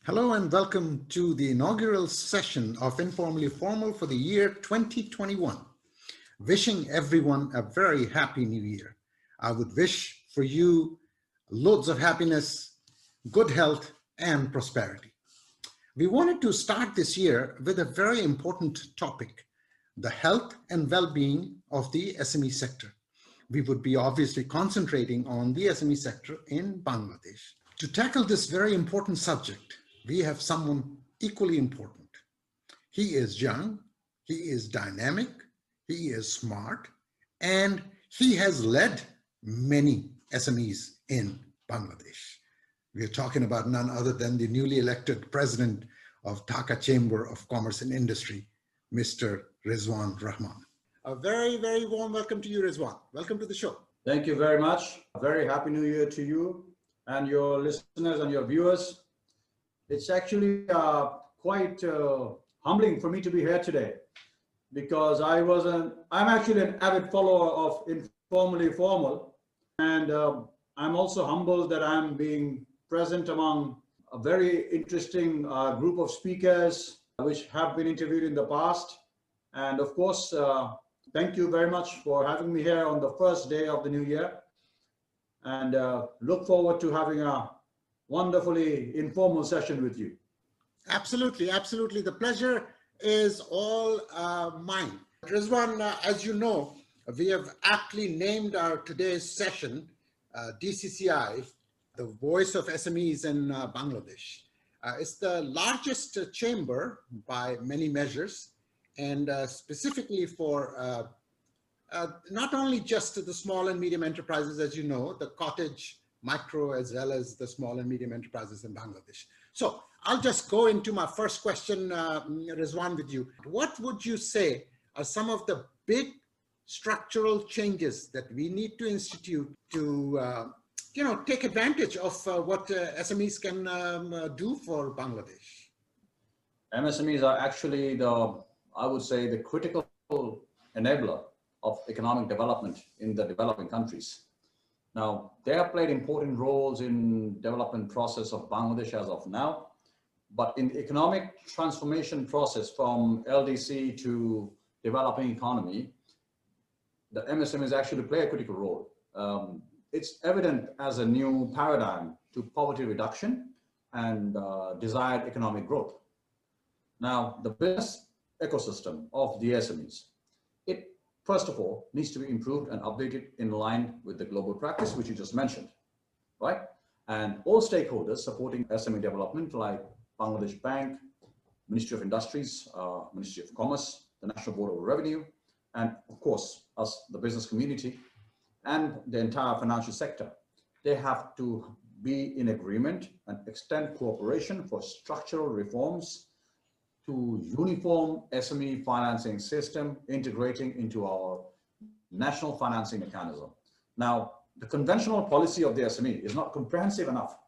Hello and welcome to the inaugural session of Informally Formal for the year 2021. Wishing everyone a very happy new year. I would wish for you loads of happiness, good health, and prosperity. We wanted to start this year with a very important topic, the health and well-being of the SME sector. We would be obviously concentrating on the SME sector in Bangladesh. To tackle this very important subject, we have someone equally important. He is young, he is dynamic, he is smart, and he has led many SMEs in Bangladesh. We are talking about none other than the newly elected president of Dhaka Chamber of Commerce and Industry, Mr. Rizwan Rahman. A very, very warm welcome to you, Rizwan. Welcome to the show. Thank you very much. A very happy new year to you and your listeners and your viewers. It's actually quite humbling for me to be here today because I'm actually an avid follower of Informally Formal, and I'm also humbled that I'm being present among a very interesting group of speakers which have been interviewed in the past. And of course, thank you very much for having me here on the first day of the new year, and look forward to having a wonderfully informal session with you. Absolutely, absolutely. The pleasure is all mine. Rizwan, as you know, we have aptly named our today's session DCCI, the voice of SMEs in Bangladesh. It's the largest chamber by many measures, and specifically for not only just the small and medium enterprises, as you know, the cottage, micro, as well as the small and medium enterprises in Bangladesh. So I'll just go into my first question, Rizwan, with you. What would you say are some of the big structural changes that we need to institute to, take advantage of what SMEs can do for Bangladesh? MSMEs are actually I would say, the critical enabler of economic development in the developing countries. Now, they have played important roles in development process of Bangladesh as of now, but in the economic transformation process from LDC to developing economy, the MSMEs actually play a critical role. It's evident as a new paradigm to poverty reduction and desired economic growth. Now, the business ecosystem of the SMEs, it first of all needs to be improved and updated in line with the global practice, which you just mentioned, right? And all stakeholders supporting SME development like Bangladesh Bank, Ministry of Industries, Ministry of Commerce, the National Board of Revenue, and of course, us, the business community, and the entire financial sector. They have to be in agreement and extend cooperation for structural reforms to uniform SME financing system, integrating into our national financing mechanism. Now, the conventional policy of the SME is not comprehensive enough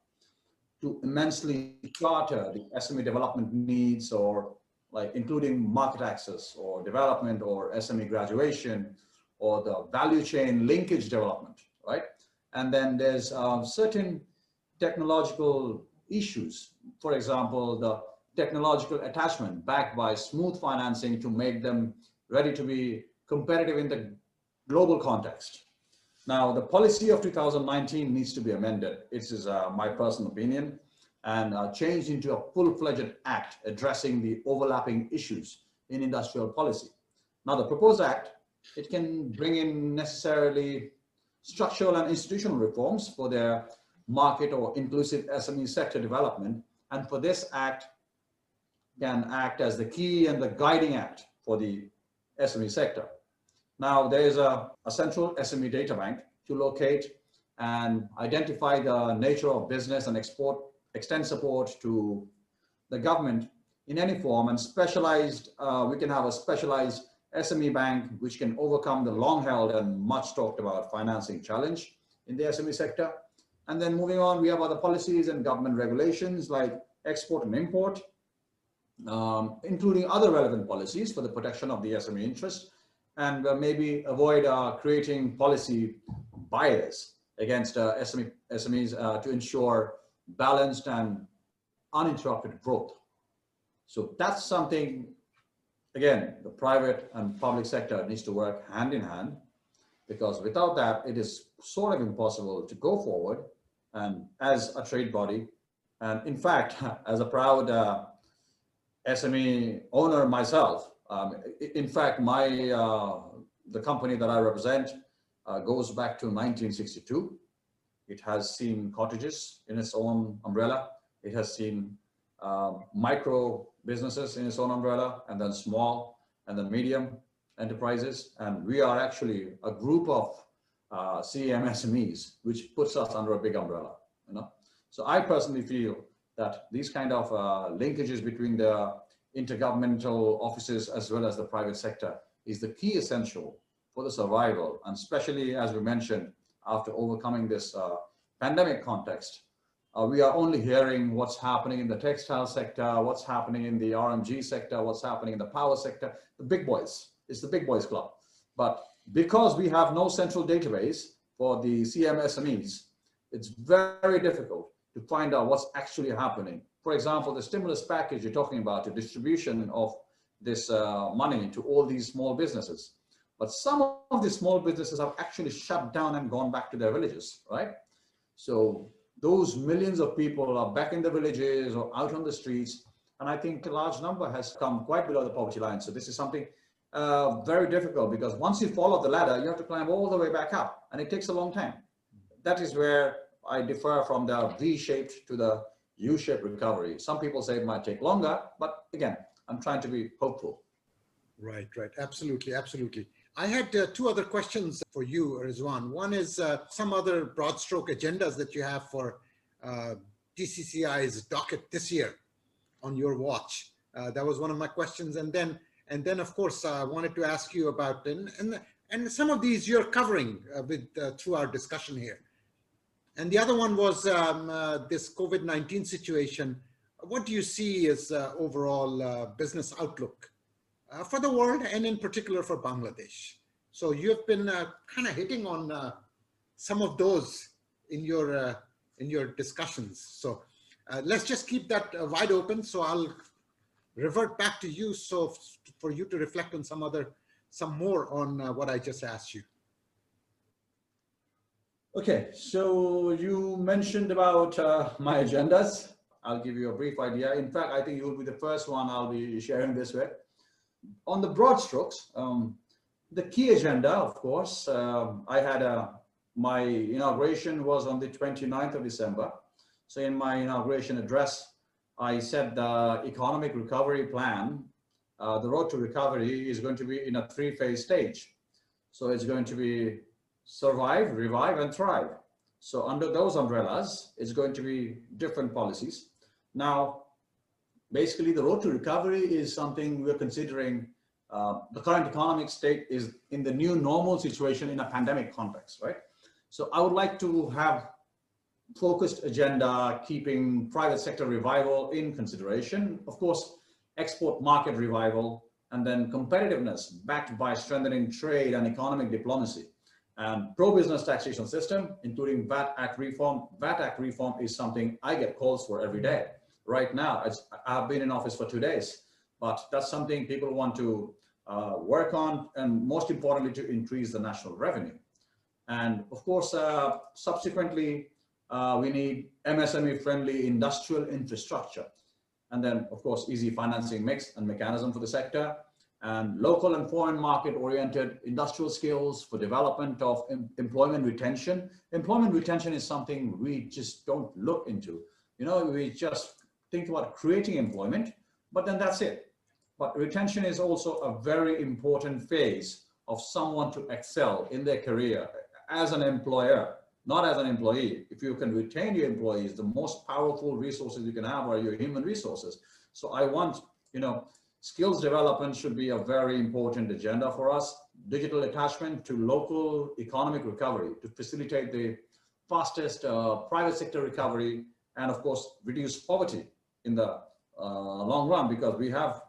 to immensely charter the SME development needs, or like including market access or development or SME graduation or the value chain linkage development, right? And then there's certain technological issues. For example, the technological attachment backed by smooth financing to make them ready to be competitive in the global context. Now, the policy of 2019 needs to be amended. This is my personal opinion, and changed into a full-fledged act addressing the overlapping issues in industrial policy. Now, the proposed act, it can bring in necessarily structural and institutional reforms for their market or inclusive SME sector development, and for this act, can act as the key and the guiding act for the SME sector. Now, there is a central SME data bank to locate and identify the nature of business and extend support to the government in any form, and specialized, we can have a specialized SME bank which can overcome the long-held and much talked about financing challenge in the SME sector. And then moving on, we have other policies and government regulations like export and import, including other relevant policies for the protection of the SME interest, and maybe avoid creating policy bias against SMEs to ensure balanced and uninterrupted growth. So that's something, again, the private and public sector needs to work hand in hand, because without that, it is sort of impossible to go forward and as a trade body. And in fact, as a proud SME owner myself, in fact, the company that I represent goes back to 1962. It has seen cottages in its own umbrella. It has seen micro businesses in its own umbrella, and then small and then medium enterprises. And we are actually a group of CMSMEs, which puts us under a big umbrella. So I personally feel that these kind of linkages between the intergovernmental offices as well as the private sector is the key essential for the survival, and especially as we mentioned, after overcoming this pandemic context. We are only hearing what's happening in the textile sector, what's happening in the RMG sector, what's happening in the power sector, the big boys. It's the big boys club. But because we have no central database for the CMSMEs, it's very difficult to find out what's actually happening. For example, the stimulus package you're talking about, the distribution of this money to all these small businesses. But some of the small businesses have actually shut down and gone back to their villages, right? So those millions of people are back in the villages or out on the streets. And I think a large number has come quite below the poverty line. So this is something very difficult, because once you fall off the ladder, you have to climb all the way back up, and it takes a long time. That is where I differ from the V-shaped to the U-shaped recovery. Some people say it might take longer, but again, I'm trying to be hopeful. Right, right. Absolutely, absolutely. I had two other questions for you, Rizwan. One is some other broad stroke agendas that you have for DCCI's docket this year on your watch. That was one of my questions. And then of course, I wanted to ask you about, and some of these you're covering through our discussion here. And the other one was this COVID-19 situation. What do you see as overall business outlook for the world, and in particular for Bangladesh? So you have been kind of hitting on some of those in your discussions. So let's just keep that wide open. So I'll revert back to you, so for you to reflect on some more on what I just asked you. Okay, so you mentioned about my agendas. I'll give you a brief idea. In fact, I think you will be the first one I'll be sharing this with. On the broad strokes, the key agenda, of course, I had my inauguration was on the 29th of December. So in my inauguration address, I said the economic recovery plan, the road to recovery is going to be in a three-phase stage. So it's going to be survive, revive, and thrive. So under those umbrellas, it's going to be different policies. Now, basically, the road to recovery is something we're considering. The current economic state is in the new normal situation in a pandemic context, right? So I would like to have focused agenda, keeping private sector revival in consideration, of course, export market revival, and then competitiveness backed by strengthening trade and economic diplomacy, and pro-business taxation system, including VAT Act reform. VAT Act reform is something I get calls for every day. Right now, I've been in office for 2 days, but that's something people want to work on, and most importantly, to increase the national revenue. And of course, subsequently, we need MSME-friendly industrial infrastructure. And then, of course, easy financing mix and mechanism for the sector, and local and foreign market-oriented industrial skills for development of employment retention. Employment retention is something we just don't look into. We just think about creating employment, but then that's it. But retention is also a very important phase of someone to excel in their career as an employer, not as an employee. If you can retain your employees, the most powerful resources you can have are your human resources. So I want, skills development should be a very important agenda for us. Digital attachment to local economic recovery to facilitate the fastest private sector recovery, and of course, reduce poverty in the long run, because we have,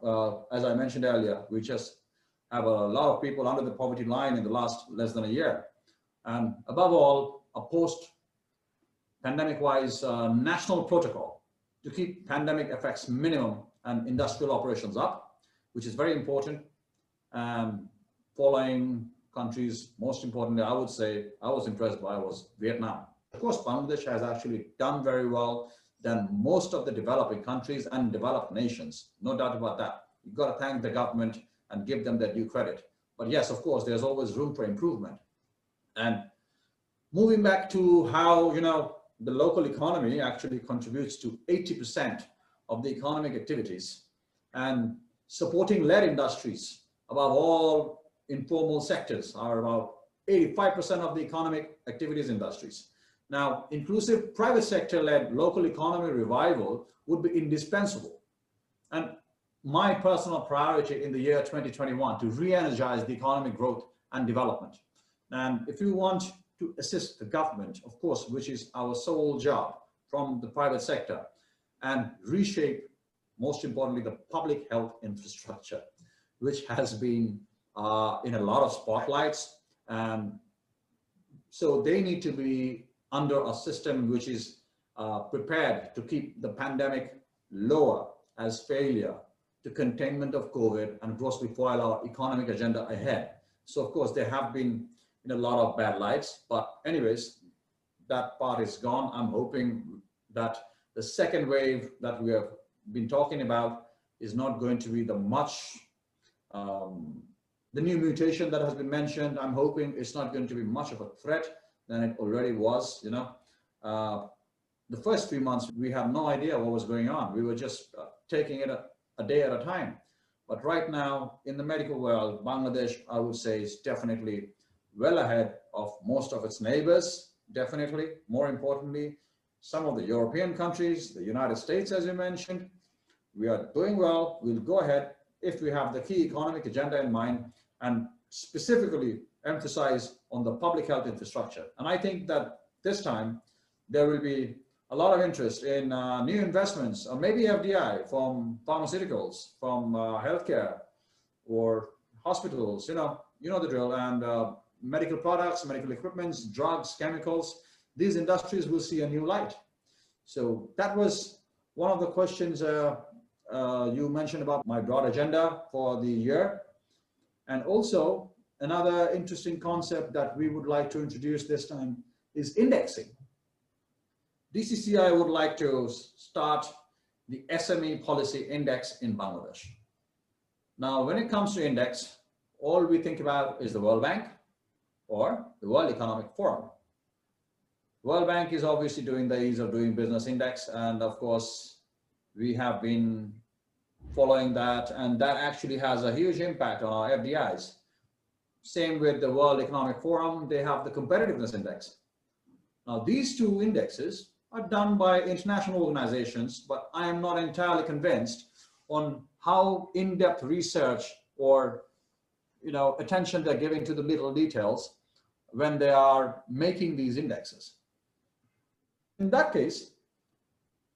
as I mentioned earlier, we just have a lot of people under the poverty line in the last less than a year. And above all, a post-pandemic-wise national protocol to keep pandemic effects minimum and industrial operations up, which is very important. Following countries, most importantly, I would say I was impressed by was Vietnam. Of course, Bangladesh has actually done very well than most of the developing countries and developed nations. No doubt about that. You've got to thank the government and give them their due credit. But yes, of course, there's always room for improvement. And moving back to how, the local economy actually contributes to 80% of the economic activities, and supporting led industries, above all informal sectors, are about 85% of the economic activities industries. Now, inclusive private sector led local economy revival would be indispensable. And my personal priority in the year 2021 to re-energize the economic growth and development. And if you want to assist the government, of course, which is our sole job from the private sector, and reshape, most importantly, the public health infrastructure, which has been in a lot of spotlights. And so they need to be under a system which is prepared to keep the pandemic lower as failure to containment of COVID and grossly foil our economic agenda ahead. So of course, there have been in a lot of bad lights, but anyways, that part is gone. I'm hoping that the second wave that we have been talking about is not going to be the new mutation that has been mentioned. I'm hoping it's not going to be much of a threat than it already was. The first 3 months, we had no idea what was going on. We were just taking it a day at a time. But right now, in the medical world, Bangladesh, I would say, is definitely well ahead of most of its neighbors, definitely. More importantly, some of the European countries, the United States, as you mentioned, we are doing well. We'll go ahead if we have the key economic agenda in mind and specifically emphasize on the public health infrastructure. And I think that this time there will be a lot of interest in new investments, or maybe FDI from pharmaceuticals, from healthcare or hospitals, you know the drill, and medical products, medical equipments, drugs, chemicals. These industries will see a new light. So that was one of the questions you mentioned about my broad agenda for the year. And also another interesting concept that we would like to introduce this time is indexing. DCCI would like to start the SME policy index in Bangladesh. Now, when it comes to index, all we think about is the World Bank or the World Economic Forum. World Bank is obviously doing the ease of doing business index, and of course, we have been following that, and that actually has a huge impact on our FDIs. Same with the World Economic Forum, they have the competitiveness index. Now, these two indexes are done by international organizations, but I am not entirely convinced on how in-depth research or attention they're giving to the little details when they are making these indexes. In that case,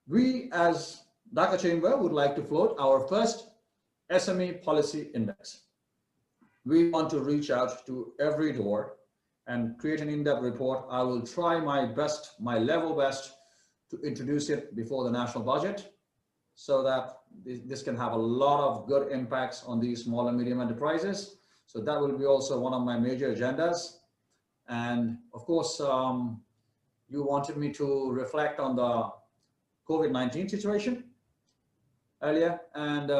we as Dhaka Chamber would like to float our first SME policy index. We want to reach out to every door and create an in-depth report. I will try my best, my level best, to introduce it before the national budget so that this can have a lot of good impacts on these small and medium enterprises. So that will be also one of my major agendas. And of course, you wanted me to reflect on the COVID-19 situation earlier. And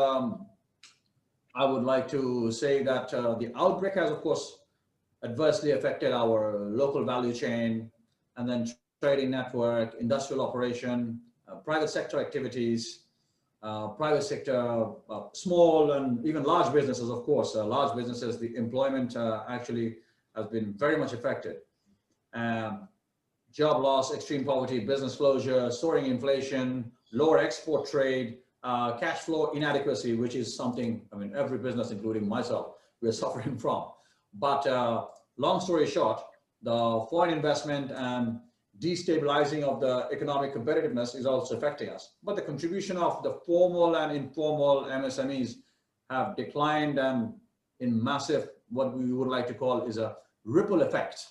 I would like to say that the outbreak has, of course, adversely affected our local value chain, and then trading network, industrial operation, private sector activities, private sector, small and even large businesses, of course. Large businesses, the employment actually has been very much affected. Job loss, extreme poverty, business closure, soaring inflation, lower export trade, cash flow inadequacy, which is something, every business, including myself, we're suffering from. But long story short, the foreign investment and destabilizing of the economic competitiveness is also affecting us. But the contribution of the formal and informal MSMEs have declined, and in massive, what we would like to call is a ripple effect.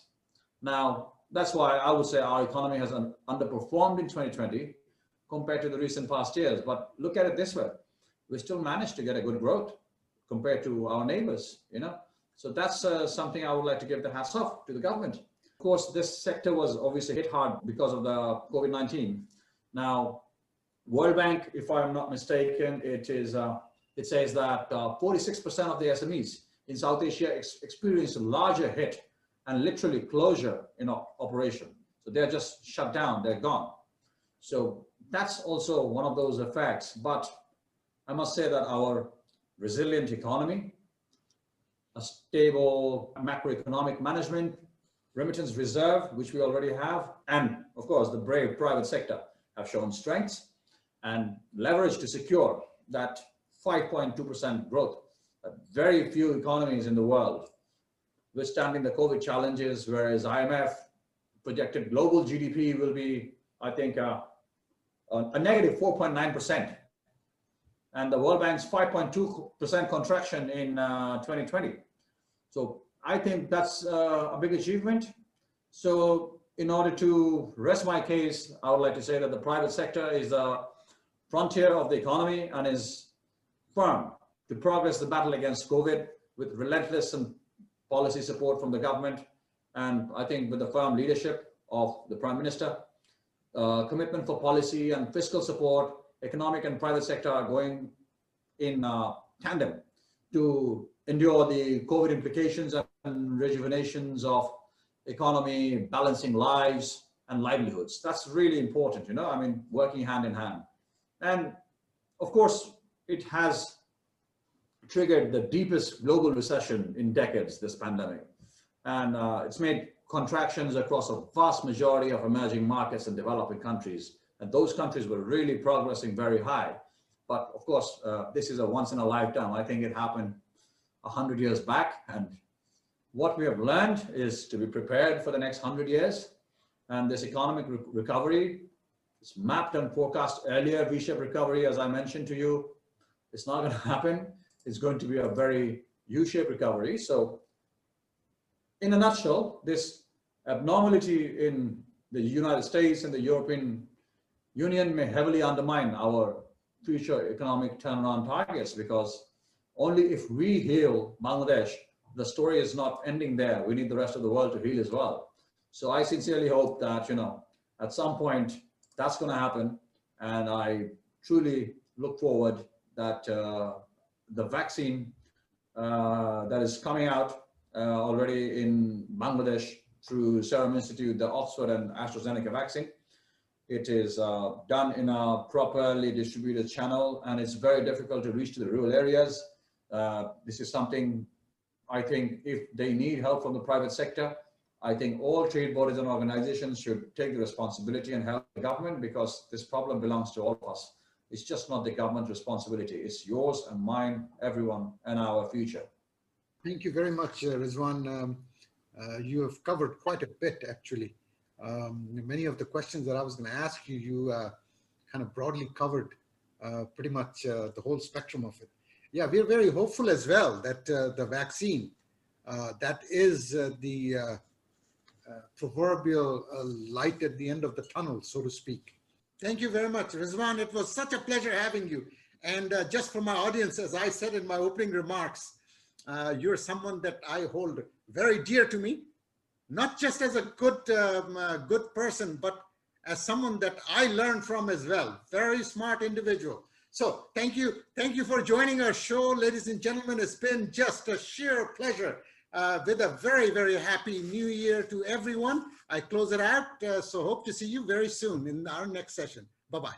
Now, that's why I would say our economy has underperformed in 2020 compared to the recent past years. But look at it this way, we still managed to get a good growth compared to our neighbors, you know. So that's something I would like to give the hats off to the government. Of course, this sector was obviously hit hard because of the COVID-19. Now, World Bank, if I'm not mistaken, it says that 46% of the SMEs in South Asia experienced a larger hit and literally closure in operation. So they're just shut down, they're gone. So that's also one of those effects. But I must say that our resilient economy, a stable macroeconomic management, remittance reserve, which we already have, and of course the brave private sector have shown strengths and leverage to secure that 5.2% growth. Very few economies in the world withstanding the COVID challenges, whereas IMF projected global GDP will be, I think, a negative 4.9%. And the World Bank's 5.2% contraction in 2020. So I think that's a big achievement. So in order to rest my case, I would like to say that the private sector is the frontier of the economy and is firm to progress the battle against COVID with relentless and policy support from the government. And I think with the firm leadership of the Prime Minister, commitment for policy and fiscal support, economic and private sector are going in tandem to endure the COVID implications and rejuvenations of economy, balancing lives and livelihoods. That's really important, you know, I mean, working hand in hand. And of course, it has triggered the deepest global recession in decades, this pandemic. And it's made contractions across a vast majority of emerging markets and developing countries. And those countries were really progressing very high. But of course, this is a once in a lifetime. I think it happened 100 years back. And what we have learned is to be prepared for the next 100 years. And this economic recovery is mapped and forecast earlier. V-shaped recovery, as I mentioned to you, it's not going to happen. It's going to be a very U-shaped recovery. So in a nutshell, this abnormality in the United States and the European Union may heavily undermine our future economic turnaround targets, because only if we heal Bangladesh, the story is not ending there. We need the rest of the world to heal as well. So I sincerely hope that, you know, at some point that's going to happen. And I truly look forward that the vaccine that is coming out already in Bangladesh through Serum Institute, the Oxford and AstraZeneca vaccine. It is done in a properly distributed channel, and it's very difficult to reach to the rural areas. This is something I think if they need help from the private sector, I think all trade bodies and organizations should take the responsibility and help the government, because this problem belongs to all of us. It's just not the government's responsibility. It's yours and mine, everyone, and our future. Thank you very much, Rizwan. You have covered quite a bit, actually. Many of the questions that I was going to ask you, you kind of broadly covered pretty much the whole spectrum of it. Yeah, we're very hopeful as well that the vaccine, that is the proverbial light at the end of the tunnel, so to speak. Thank you very much, Rizwan. It was such a pleasure having you. And just for my audience, as I said in my opening remarks, you're someone that I hold very dear to me, not just as a good person, but as someone that I learned from as well. Very smart individual. So thank you for joining our show, ladies and gentlemen. It's been just a sheer pleasure. With a very, very happy new year to everyone. I close it out. So hope to see you very soon in our next session. Bye-bye.